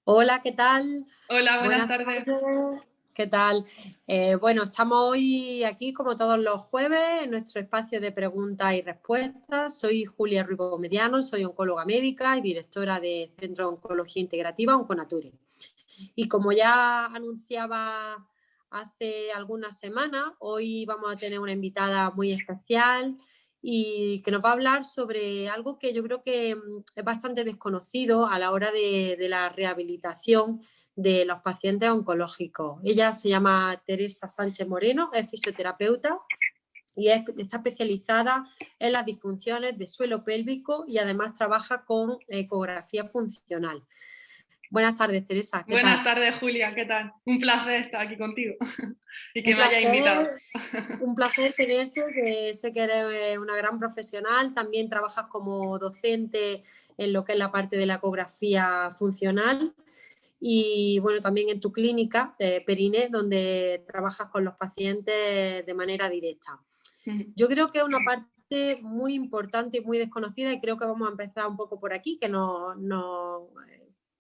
Hola, ¿qué tal? Hola, buenas Buenas tardes. tardes. ¿Qué tal? Bueno, estamos hoy aquí como todos los jueves en nuestro espacio de preguntas y respuestas. Soy Julia Ruibo Mediano, soy oncóloga médica y directora de Centro de Oncología Integrativa Onconature. Y como ya anunciaba hace algunas semanas, hoy vamos a tener una invitada muy especial y que nos va a hablar sobre algo que yo creo que es bastante desconocido a la hora de la rehabilitación de los pacientes oncológicos. Ella se llama Teresa Sánchez Moreno, es fisioterapeuta y está especializada en las disfunciones de suelo pélvico y además trabaja con ecografía funcional. Buenas tardes, Teresa, ¿qué Buenas tal? tardes, Julia, ¿qué tal? Un placer estar aquí contigo y Un que me hayas invitado. placer, un placer tenerte, que sé que eres una gran profesional, también trabajas como docente en lo que es la parte de la ecografía funcional y bueno, también en tu clínica de Perine, donde trabajas con los pacientes de manera directa. Yo creo que es una parte muy importante y muy desconocida y creo que vamos a empezar un poco por aquí, que nos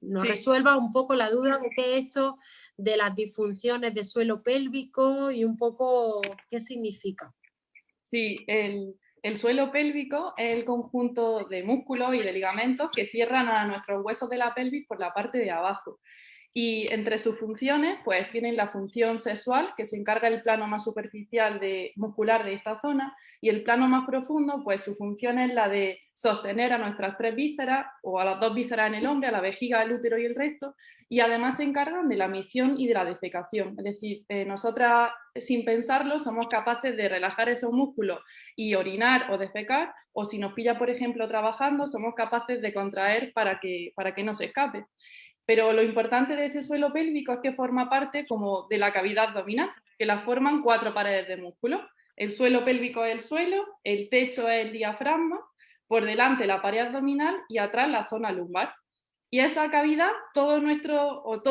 Sí, resuelva un poco la duda de qué es esto de las disfunciones de suelo pélvico y un poco qué significa. sí, el suelo pélvico es el conjunto de músculos y de ligamentos que cierran a nuestros huesos de la pelvis por la parte de abajo. Y entre sus funciones, pues tienen la función sexual, que se encarga el plano más superficial muscular de esta zona, y el plano más profundo, pues su función es la de sostener a nuestras tres vísceras, o a las dos vísceras en el hombre, a la vejiga, el útero y el recto, y además se encargan de la micción y de la defecación. Es decir, nosotras, sin pensarlo, somos capaces de relajar esos músculos y orinar o defecar, o si nos pilla, por ejemplo, trabajando, somos capaces de contraer para que no se escape. Pero lo importante de ese suelo pélvico es que forma parte como de la cavidad abdominal, que la forman cuatro paredes de músculo. El suelo pélvico es el suelo, el techo es el diafragma, por delante la pared abdominal y atrás la zona lumbar. Y esa cavidad todo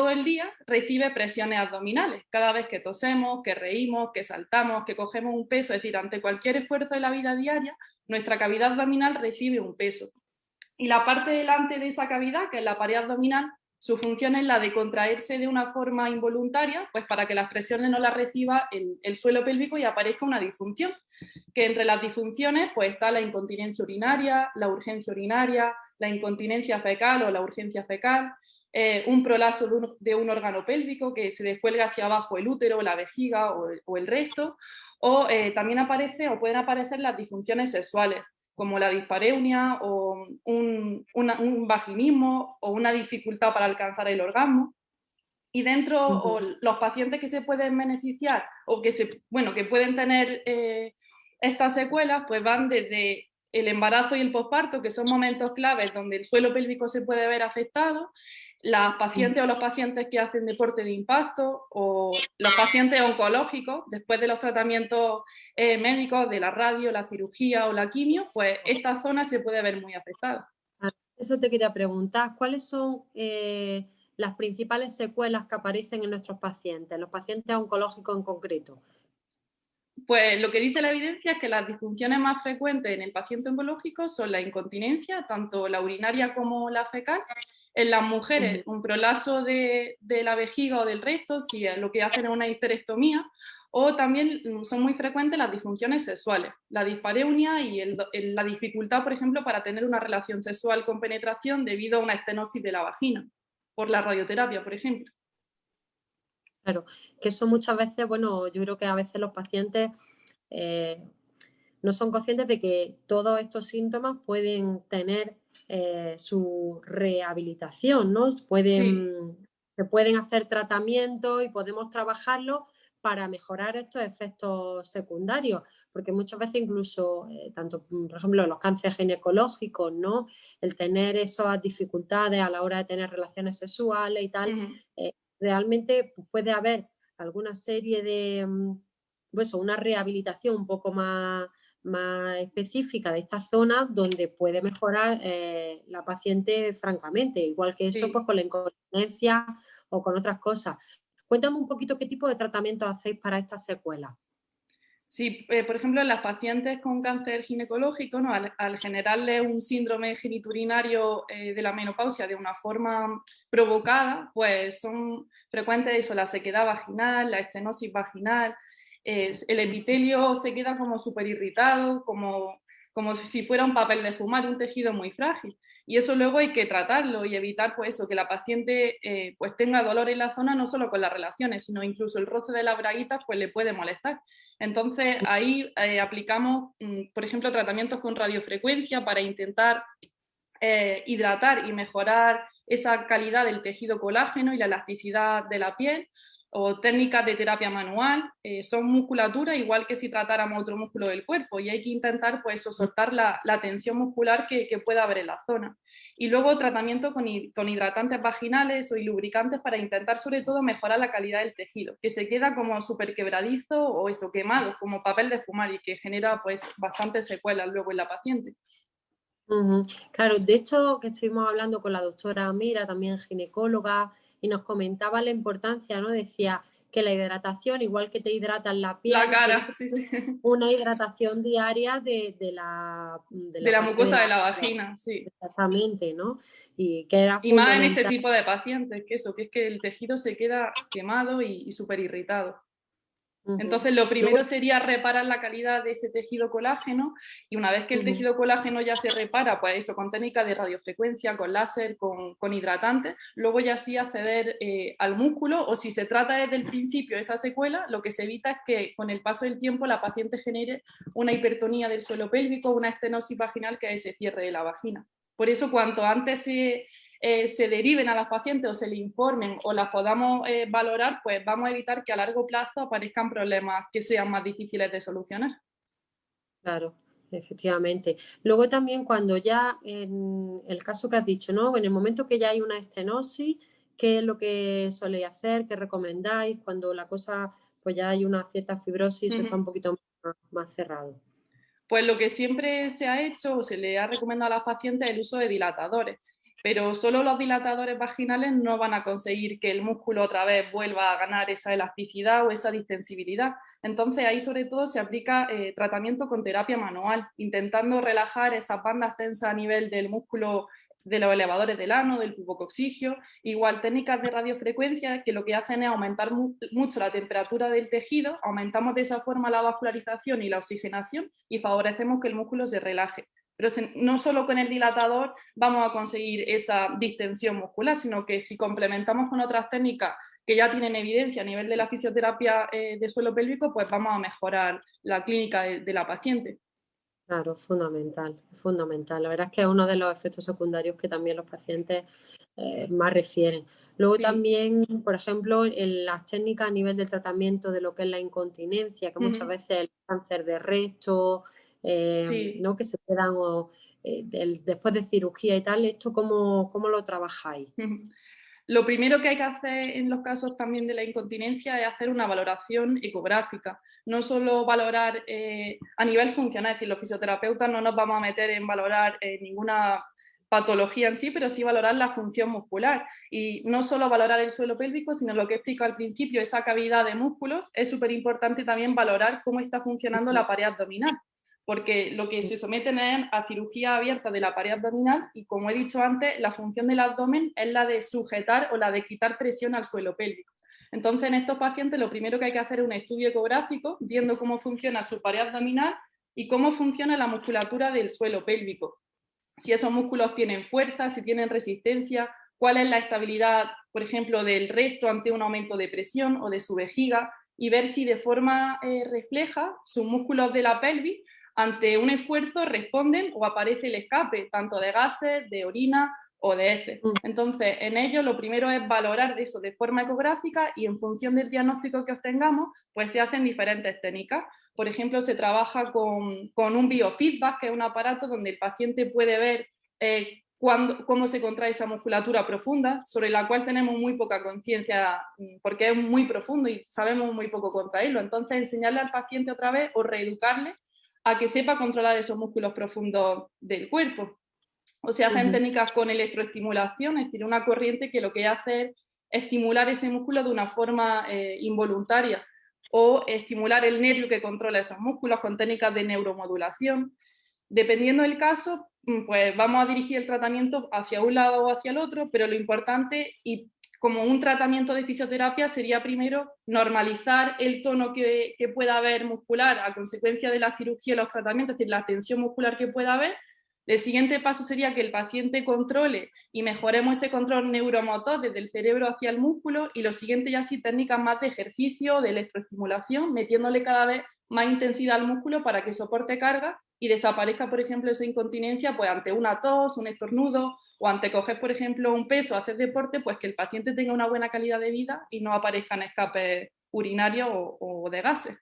el día recibe presiones abdominales. Cada vez que tosemos, que reímos, que saltamos, que cogemos un peso, es decir, ante cualquier esfuerzo de la vida diaria, nuestra cavidad abdominal recibe un peso. Y la parte delante de esa cavidad, que es la pared abdominal, su función es la de contraerse de una forma involuntaria, pues para que las presiones no las reciba el suelo pélvico y aparezca una disfunción. Que entre las disfunciones pues está la incontinencia urinaria, la urgencia urinaria, la incontinencia fecal o la urgencia fecal, un prolapso de un órgano pélvico que se descuelga hacia abajo el útero, la vejiga o el resto, o también aparece o pueden aparecer las disfunciones sexuales, como la dispareunia o un vaginismo o una dificultad para alcanzar el orgasmo. Y dentro, Uh o -huh. los pacientes que se pueden beneficiar o que pueden tener estas secuelas, pues van desde el embarazo y el posparto, que son momentos claves donde el suelo pélvico se puede ver afectado, las pacientes o los pacientes que hacen deporte de impacto o los pacientes oncológicos, después de los tratamientos médicos, de la radio, la cirugía o la quimio, pues esta zona se puede ver muy afectada. Eso te quería preguntar, ¿cuáles son las principales secuelas que aparecen en nuestros pacientes, los pacientes oncológicos en concreto? Pues lo que dice la evidencia es que las disfunciones más frecuentes en el paciente oncológico son la incontinencia, tanto la urinaria como la fecal. En las Uh mujeres, -huh. un prolapso de la vejiga o del recto, si lo que hacen es una histerectomía, o también son muy frecuentes las disfunciones sexuales, la dispareunia y la dificultad, por ejemplo, para tener una relación sexual con penetración debido a una estenosis de la vagina, por la radioterapia, por ejemplo. Claro, que eso muchas veces, bueno, yo creo que a veces los pacientes eh, no son conscientes de que todos estos síntomas pueden tener su rehabilitación, ¿no? Sí. Se pueden hacer tratamientos y podemos trabajarlo para mejorar estos efectos secundarios, porque muchas veces incluso, tanto por ejemplo los cánceres ginecológicos, ¿no? El tener esas dificultades a la hora de tener relaciones sexuales y tal, Uh-huh. realmente puede haber alguna serie de, pues, una rehabilitación un poco más específica de esta zona donde puede mejorar la paciente francamente, igual que eso pues Sí. con la incontinencia o con otras cosas. Cuéntame un poquito qué tipo de tratamiento hacéis para estas secuelas. Sí, por ejemplo, en las pacientes con cáncer ginecológico, ¿no? Al generarle un síndrome geniturinario de la menopausia de una forma provocada, pues son frecuentes eso, la sequedad vaginal, la estenosis vaginal, el epitelio se queda como súper irritado, como si fuera un papel de fumar, un tejido muy frágil. Y eso luego hay que tratarlo y evitar pues eso, que la paciente pues tenga dolor en la zona, no solo con las relaciones, sino incluso el roce de las braguitas pues le puede molestar. Entonces ahí aplicamos, por ejemplo, tratamientos con radiofrecuencia para intentar hidratar y mejorar esa calidad del tejido colágeno y la elasticidad de la piel, o técnicas de terapia manual, son musculatura igual que si tratáramos otro músculo del cuerpo, y hay que intentar pues soltar la tensión muscular que pueda haber en la zona. Y luego tratamiento con hidratantes vaginales o lubricantes para intentar sobre todo mejorar la calidad del tejido, que se queda como súper quebradizo o eso, quemado, como papel de fumar, y que genera pues bastantes secuelas luego en la paciente. Claro, de hecho que estuvimos hablando con la doctora Mira, también ginecóloga, y nos comentaba la importancia, ¿no? Decía que la hidratación, igual que te hidratas la La piel, tienes cara, que sí, hacer sí. una hidratación diaria de De la la parte de mucosa la de la vagina, vagina, sí. exactamente, ¿no? Y que era Y más en este fundamental. tipo de pacientes, que eso, que es que el tejido se queda quemado y súper irritado. Ujú. Entonces, lo Luego, primero sería reparar la calidad de ese tejido colágeno, y una vez que el ujú, tejido colágeno ya se repara, pues eso, con técnicas de radiofrecuencia, con láser, con hidratantes, luego ya sí acceder al músculo, o si se trata desde el principio esa secuela, lo que se evita es que con el paso del tiempo la paciente genere una hipertonía del suelo pélvico, una estenosis vaginal, que es ese cierre de la vagina. Por eso, cuanto antes se deriven a las pacientes o se le informen o las podamos valorar, pues vamos a evitar que a largo plazo aparezcan problemas que sean más difíciles de solucionar. claro, efectivamente. Luego también cuando ya, en el caso que has dicho, ¿no? En el momento que ya hay una estenosis, ¿qué es lo que soléis hacer? ¿Qué recomendáis? Cuando la cosa, pues ya hay una cierta fibrosis, eso está un poquito más cerrado. Pues lo que siempre se ha hecho o se le ha recomendado a las pacientes es el uso de dilatadores, pero solo los dilatadores vaginales no van a conseguir que el músculo otra vez vuelva a ganar esa elasticidad o esa distensibilidad. Entonces ahí sobre todo se aplica tratamiento con terapia manual, intentando relajar esas bandas tensas a nivel del músculo de los elevadores del ano, del pubococcigio, igual técnicas de radiofrecuencia que lo que hacen es aumentar mucho la temperatura del tejido, aumentamos de esa forma la vascularización y la oxigenación y favorecemos que el músculo se relaje. Pero no solo con el dilatador vamos a conseguir esa distensión muscular, sino que si complementamos con otras técnicas que ya tienen evidencia a nivel de la fisioterapia de suelo pélvico, pues vamos a mejorar la clínica de la paciente. Claro, fundamental, fundamental. La verdad es que es uno de los efectos secundarios que también los pacientes más refieren. Luego Sí. también, por ejemplo, en las técnicas a nivel del tratamiento de lo que es la incontinencia, que muchas Uh-huh. veces el cáncer de recto, Sí. ¿no? Que se quedan después de cirugía y tal, ¿esto cómo lo trabajáis? Uh-huh. Lo primero que hay que hacer en los casos también de la incontinencia es hacer una valoración ecográfica, no solo valorar a nivel funcional, es decir, los fisioterapeutas no nos vamos a meter en valorar ninguna patología en sí, pero sí valorar la función muscular, y no solo valorar el suelo pélvico, sino lo que he explicado al principio, esa cavidad de músculos. Es súper importante también valorar cómo está funcionando la pared abdominal, porque lo que se someten es a cirugía abierta de la pared abdominal, y como he dicho antes, la función del abdomen es la de sujetar o la de quitar presión al suelo pélvico. Entonces, en estos pacientes lo primero que hay que hacer es un estudio ecográfico, viendo cómo funciona su pared abdominal y cómo funciona la musculatura del suelo pélvico. Si esos músculos tienen fuerza, si tienen resistencia, cuál es la estabilidad, por ejemplo, del recto ante un aumento de presión o de su vejiga, y ver si de forma refleja sus músculos de la pelvis ante un esfuerzo responden o aparece el escape, tanto de gases, de orina o de heces. Mm, Entonces, en ello lo primero es valorar eso de forma ecográfica, y en función del diagnóstico que obtengamos, pues se hacen diferentes técnicas. Por ejemplo, se trabaja con un biofeedback, que es un aparato donde el paciente puede ver cómo se contrae esa musculatura profunda, sobre la cual tenemos muy poca conciencia porque es muy profundo y sabemos muy poco contraerlo. Entonces, enseñarle al paciente otra vez o reeducarle a que sepa controlar esos músculos profundos del cuerpo. O se hacen ujú. técnicas con electroestimulación, es decir, una corriente que lo que hace es estimular ese músculo de una forma involuntaria. o estimular el nervio que controla esos músculos con técnicas de neuromodulación. Dependiendo del caso, pues vamos a dirigir el tratamiento hacia un lado o hacia el otro, pero lo importante, y como un tratamiento de fisioterapia, sería primero normalizar el tono que pueda haber muscular a consecuencia de la cirugía y los tratamientos, es decir, la tensión muscular que pueda haber. El siguiente paso sería que el paciente controle y mejoremos ese control neuromotor desde el cerebro hacia el músculo, y lo siguiente ya sí técnicas más de ejercicio, de electroestimulación, metiéndole cada vez más intensidad al músculo para que soporte carga y desaparezca, por ejemplo, esa incontinencia pues ante una tos, un estornudo, o ante coger, por ejemplo, un peso, hacer deporte, pues que el paciente tenga una buena calidad de vida y no aparezcan escapes urinarios o de gases.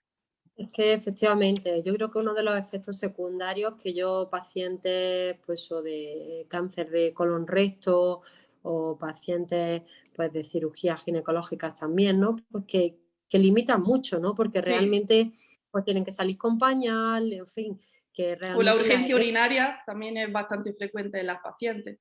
Es que efectivamente, yo creo que uno de los efectos secundarios que yo, pacientes pues o de cáncer de colon recto o pacientes pues de cirugías ginecológicas también, ¿no? Pues que limitan mucho, ¿no? Porque Sí. realmente pues tienen que salir con pañal, en fin, que O la realmente las urgencia urinaria también es bastante frecuente en las pacientes.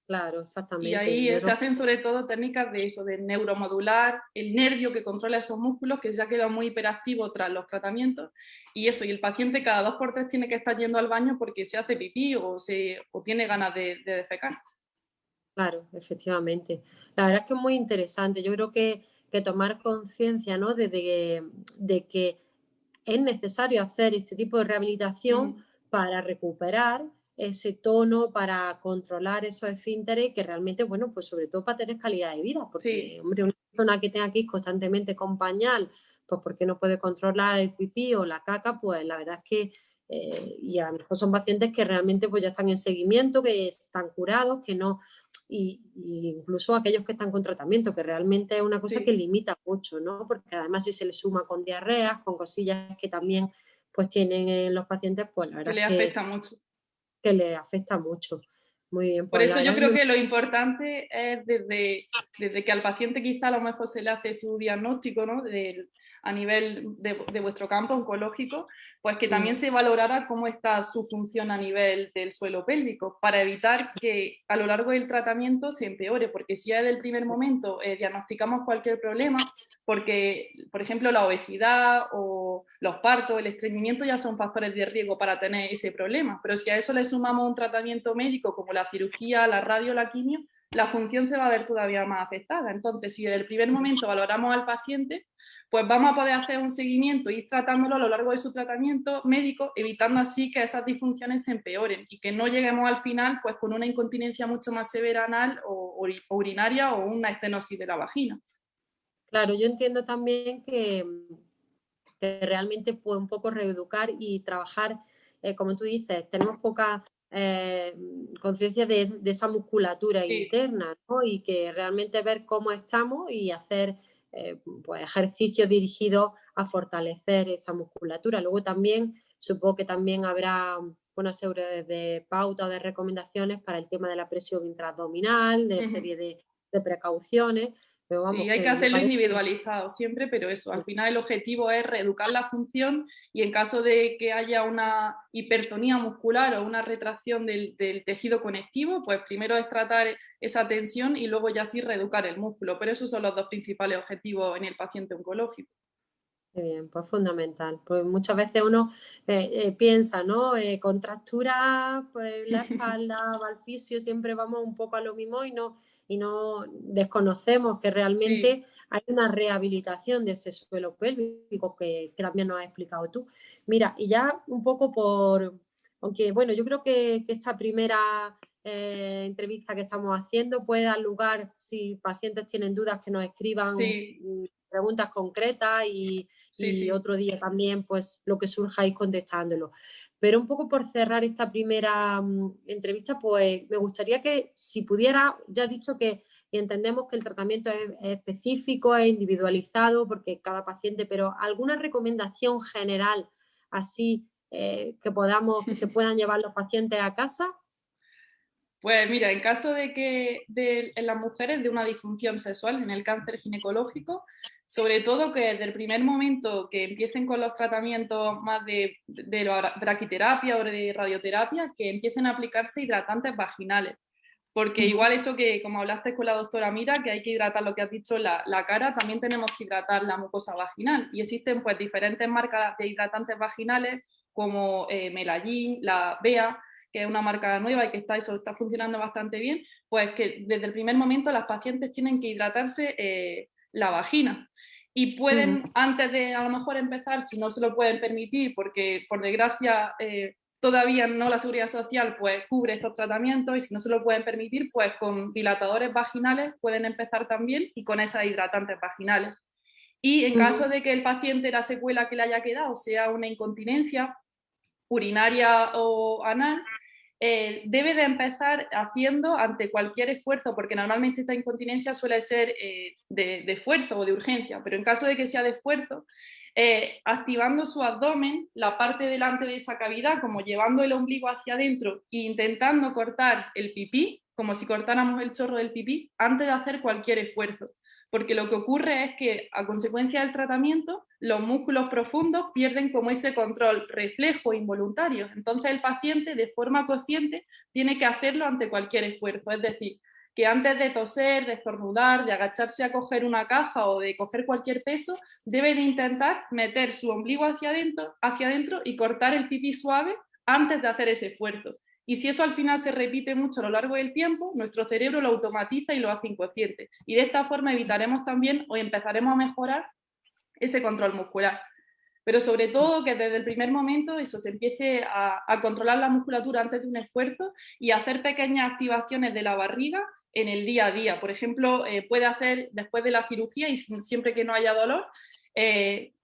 claro, Y exactamente. ahí Yo se creo hacen sobre todo técnicas de eso, de neuromodular, el nervio que controla esos músculos, que se ha quedado muy hiperactivo tras los tratamientos, y eso, y el paciente cada 2 por 3 tiene que estar yendo al baño porque se hace pipí o tiene ganas de defecar. claro, efectivamente. La verdad es que es muy interesante. Yo creo que tomar conciencia, ¿no? De que es necesario hacer este tipo de rehabilitación Mm. para recuperar ese tono, para controlar esos esfínteres, que realmente, bueno, pues sobre todo para tener calidad de vida, Sí, porque, hombre, una persona que tenga que ir constantemente con pañal, pues porque no puede controlar el pipí o la caca, pues la verdad es que, y a lo mejor son pacientes que realmente pues ya están en seguimiento, que están curados, que no, y incluso aquellos que están con tratamiento, que realmente es una cosa que sí, limita mucho, ¿no? Porque además si se le suma con diarreas, con cosillas que también pues tienen los pacientes, pues la que verdad le es afecta mucho. que les afecta mucho. Muy bien, Por pues la eso yo verdad es creo muy... que lo importante es desde que al paciente quizá a lo mejor se le hace su diagnóstico, ¿no? A nivel de vuestro campo oncológico, pues que también se valorara cómo está su función a nivel del suelo pélvico, para evitar que a lo largo del tratamiento se empeore, porque si ya desde el primer momento diagnosticamos cualquier problema, porque, por ejemplo, la obesidad o los partos, el estreñimiento ya son factores de riesgo para tener ese problema, pero si a eso le sumamos un tratamiento médico como la cirugía, la radio, la quimio, la función se va a ver todavía más afectada. Entonces, si desde el primer momento valoramos al paciente, pues vamos a poder hacer un seguimiento y ir tratándolo a lo largo de su tratamiento médico, evitando así que esas disfunciones se empeoren y que no lleguemos al final pues con una incontinencia mucho más severa anal o urinaria o una estenosis de la vagina. Claro, yo entiendo también que realmente pues un poco reeducar y trabajar, como tú dices, tenemos poca conciencia de esa musculatura Sí, interna, ¿no? Y que realmente ver cómo estamos y hacer pues ejercicios dirigidos a fortalecer esa musculatura. Luego también supongo que también habrá una serie de pautas o de recomendaciones para el tema de la presión intraabdominal, de serie de precauciones, pero sí, vamos, hay que que me hacerlo parece individualizado siempre, pero eso, al final el objetivo es reeducar la función, y en caso de que haya una hipertonía muscular o una retracción del tejido conectivo, pues primero es tratar esa tensión y luego ya sí reeducar el músculo, pero esos son los 2 principales objetivos en el paciente oncológico. qué bien, pues fundamental. Pues muchas veces uno piensa, ¿no? Contractura, pues la espalda, va al fisio, siempre vamos un poco a lo mismo y no desconocemos que Sí, realmente hay una rehabilitación de ese suelo pélvico que también nos has explicado tú. Mira, y ya un poco aunque bueno, yo creo que esta primera entrevista que estamos haciendo puede dar lugar, si pacientes tienen dudas, que nos escriban sí, preguntas concretas sí, y sí. otro día también, pues lo que surja ir contestándolo. Pero un poco por cerrar esta primera entrevista, pues me gustaría que si pudiera, ya he dicho que entendemos que el tratamiento es específico, es individualizado, porque cada paciente, pero alguna recomendación general así que se puedan llevar los pacientes a casa. Pues mira, en caso de que en las mujeres de una disfunción sexual, en el cáncer ginecológico, sobre todo que desde el primer momento que empiecen con los tratamientos más de la braquiterapia o de radioterapia, que empiecen a aplicarse hidratantes vaginales, Porque igual eso que, como hablaste con la doctora Mira, que hay que hidratar lo que has dicho, la cara, también tenemos que hidratar la mucosa vaginal. Y existen pues diferentes marcas de hidratantes vaginales como Melalin, la Bea, que es una marca nueva y que eso está funcionando bastante bien, pues que desde el primer momento las pacientes tienen que hidratarse la vagina. Y pueden, antes de a lo mejor empezar, si no se lo pueden permitir, porque por desgracia todavía no la Seguridad Social pues cubre estos tratamientos, y si no se lo pueden permitir, pues con dilatadores vaginales pueden empezar también, y con esas hidratantes vaginales. Y en caso de que el paciente, la secuela que le haya quedado sea una incontinencia urinaria o anal, debe de empezar haciendo ante cualquier esfuerzo, porque normalmente esta incontinencia suele ser de esfuerzo o de urgencia, pero en caso de que sea de esfuerzo, activando su abdomen, la parte delante de esa cavidad, como llevando el ombligo hacia adentro e intentando cortar el pipí, como si cortáramos el chorro del pipí, antes de hacer cualquier esfuerzo. Porque lo que ocurre es que, a consecuencia del tratamiento, los músculos profundos pierden como ese control reflejo involuntario. Entonces el paciente, de forma consciente, tiene que hacerlo ante cualquier esfuerzo. Es decir, que antes de toser, de estornudar, de agacharse a coger una caja o de coger cualquier peso, debe de intentar meter su ombligo hacia adentro y cortar el pipí suave antes de hacer ese esfuerzo. Y si eso al final se repite mucho a lo largo del tiempo, nuestro cerebro lo automatiza y lo hace inconsciente. Y de esta forma evitaremos también o empezaremos a mejorar ese control muscular. Pero sobre todo que desde el primer momento eso se empiece a controlar la musculatura antes de un esfuerzo y hacer pequeñas activaciones de la barriga en el día a día. Por ejemplo, puede hacer después de la cirugía y siempre que no haya dolor,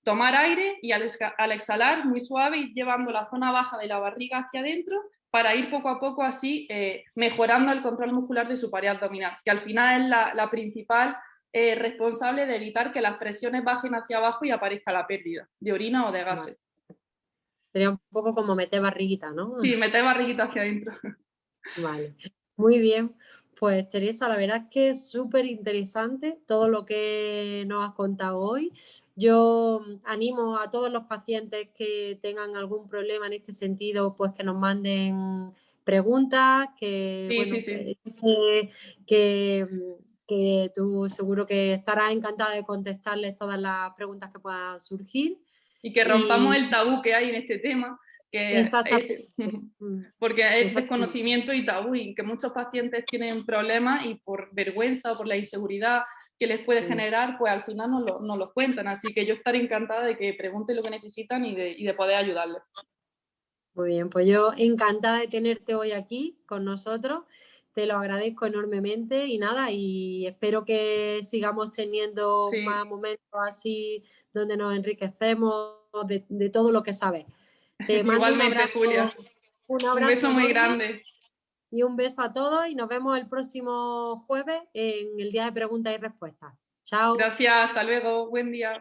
tomar aire y al exhalar muy suave ir llevando la zona baja de la barriga hacia adentro para ir poco a poco así mejorando el control muscular de su pared abdominal, que al final es la principal responsable de evitar que las presiones bajen hacia abajo y aparezca la pérdida de orina o de gases. Vale. Sería un poco como meter barriguita, ¿no? Sí, meter barriguita hacia adentro. Vale, muy bien. Pues Teresa, la verdad es que es súper interesante todo lo que nos has contado hoy. Yo animo a todos los pacientes que tengan algún problema en este sentido, pues que nos manden preguntas, que Sí, bueno, sí, sí. que, que tú seguro que estarás encantada de contestarles todas las preguntas que puedan surgir. Y que rompamos el tabú que hay en este tema, que Exactamente. porque es Exactamente. desconocimiento y tabú, y que muchos pacientes tienen problemas y por vergüenza o por la inseguridad que les puede generar, pues al final no lo cuentan. Así que yo estaré encantada de que pregunten lo que necesitan y de poder ayudarles. Muy bien, pues yo encantada de tenerte hoy aquí con nosotros. Te lo agradezco enormemente y nada, y espero que sigamos teniendo Sí, más momentos así donde nos enriquecemos de todo lo que sabes. Te mando igualmente, Julia. un Un abrazo beso muy enorme grande. y un beso a todos y nos vemos el próximo jueves en el día de preguntas y respuestas. Chao. Gracias, hasta luego, buen día.